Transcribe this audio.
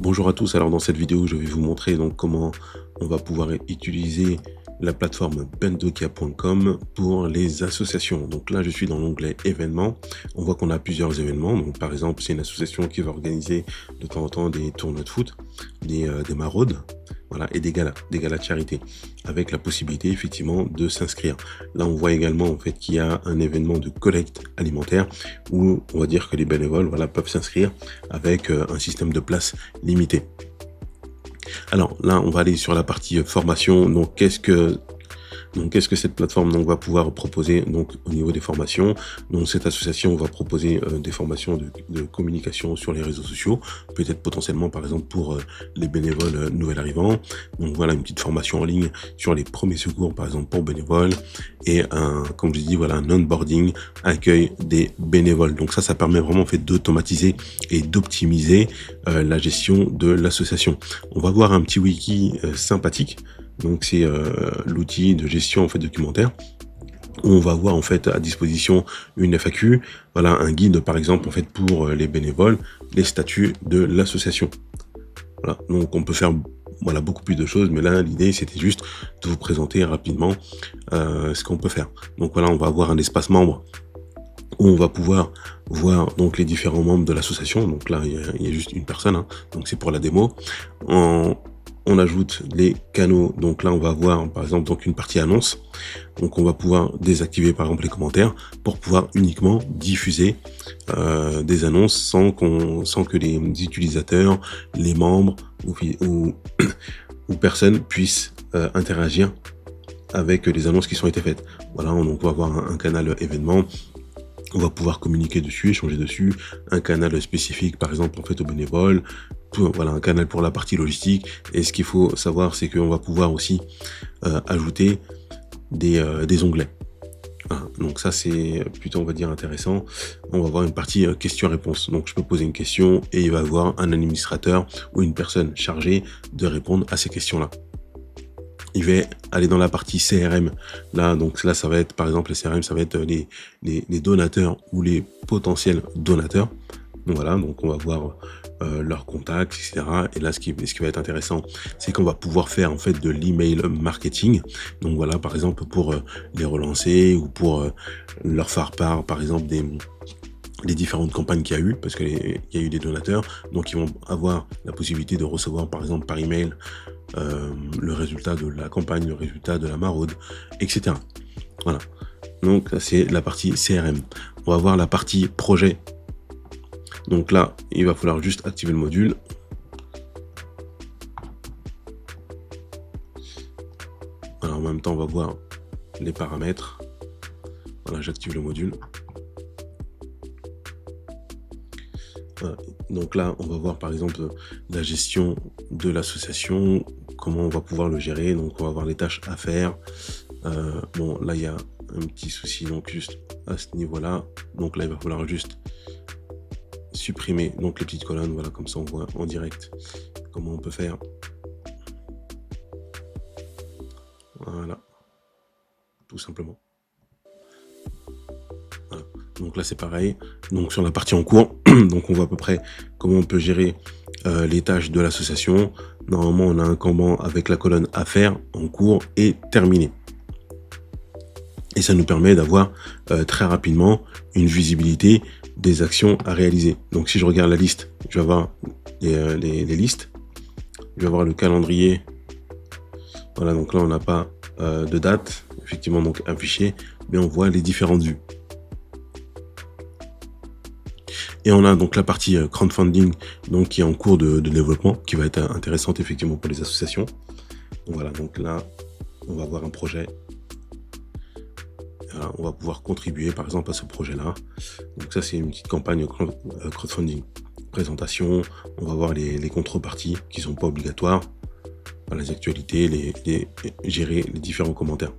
Bonjour à tous, alors dans cette vidéo je vais vous montrer donc comment on va pouvoir utiliser la plateforme bendokia.com pour les associations. Donc là je suis dans l'onglet événements, on voit qu'on a plusieurs événements, donc par exemple c'est une association qui va organiser de temps en temps des tournois de foot, des maraudes, voilà, et des galas de charité, avec la possibilité effectivement de s'inscrire. Là on voit également en fait qu'il y a un événement de collecte alimentaire où on va dire que les bénévoles voilà, peuvent s'inscrire avec un système de places limité. Alors là, on va aller sur la partie formation. Donc, qu'est-ce que cette plateforme donc, va pouvoir proposer donc, au niveau des formations? Donc, cette association va proposer des formations de communication sur les réseaux sociaux, peut-être potentiellement, par exemple, pour les bénévoles nouvel arrivants. Donc, voilà, une petite formation en ligne sur les premiers secours, par exemple, pour bénévoles, et comme je dis, voilà, un onboarding, accueil des bénévoles. Donc, ça permet vraiment, en fait, d'automatiser et d'optimiser la gestion de l'association. On va voir un petit wiki sympathique. Donc c'est l'outil de gestion en fait documentaire. On va avoir en fait à disposition une FAQ, voilà un guide par exemple en fait pour les bénévoles, les statuts de l'association. Voilà, donc on peut faire voilà beaucoup plus de choses, mais là l'idée c'était juste de vous présenter rapidement ce qu'on peut faire. Donc voilà, on va avoir un espace membre où on va pouvoir voir donc les différents membres de l'association. Donc là il y a juste une personne, hein, donc c'est pour la démo. On ajoute les canaux, donc là on va avoir par exemple donc une partie annonce, donc on va pouvoir désactiver par exemple les commentaires pour pouvoir uniquement diffuser des annonces sans que les utilisateurs, les membres ou personnes puissent interagir avec les annonces qui sont été faites. Voilà, on va avoir un canal événement. On va pouvoir communiquer dessus, échanger dessus, un canal spécifique par exemple en fait aux bénévoles, voilà un canal pour la partie logistique. Et ce qu'il faut savoir c'est qu'on va pouvoir aussi ajouter des onglets. Voilà. Donc ça c'est plutôt on va dire intéressant. On va avoir une partie questions-réponses. Donc je peux poser une question et il va y avoir un administrateur ou une personne chargée de répondre à ces questions-là. Il va aller dans la partie CRM. Là, donc là, ça va être, par exemple, les CRM, ça va être les donateurs ou les potentiels donateurs. Donc voilà, donc on va voir leurs contacts, etc. Et là, ce qui va être intéressant, c'est qu'on va pouvoir faire en fait de l'email marketing. Donc voilà, par exemple, pour les relancer ou pour leur faire part, par exemple, des différentes campagnes qu'il y a eu, parce qu'il y a eu des donateurs, donc ils vont avoir la possibilité de recevoir par exemple par email le résultat de la campagne, le résultat de la maraude, etc. Voilà. Donc ça c'est la partie CRM. On va voir la partie projet. Donc là, il va falloir juste activer le module. Alors en même temps, on va voir les paramètres. Voilà, j'active le module. Donc là, on va voir par exemple la gestion de l'association, comment on va pouvoir le gérer. Donc on va voir les tâches à faire. Bon, là il y a un petit souci donc juste à ce niveau-là. Donc là, il va falloir juste supprimer donc les petites colonnes. Voilà, comme ça on voit en direct comment on peut faire. Voilà, tout simplement. Voilà. Donc là c'est pareil, donc sur la partie en cours, donc on voit à peu près comment on peut gérer les tâches de l'association. Normalement on a un Kanban avec la colonne à faire, en cours et terminé. Et ça nous permet d'avoir très rapidement une visibilité des actions à réaliser. Donc si je regarde la liste, je vais avoir les listes, je vais avoir le calendrier. Voilà, donc là on n'a pas de date, effectivement donc affiché, mais on voit les différentes vues. Et on a donc la partie crowdfunding donc qui est en cours de développement, qui va être intéressante effectivement pour les associations. Donc voilà, donc là, on va avoir un projet. Voilà, on va pouvoir contribuer par exemple à ce projet-là. Donc ça, c'est une petite campagne crowdfunding. Présentation, on va voir les contreparties qui sont pas obligatoires. Voilà, les actualités, gérer les différents commentaires.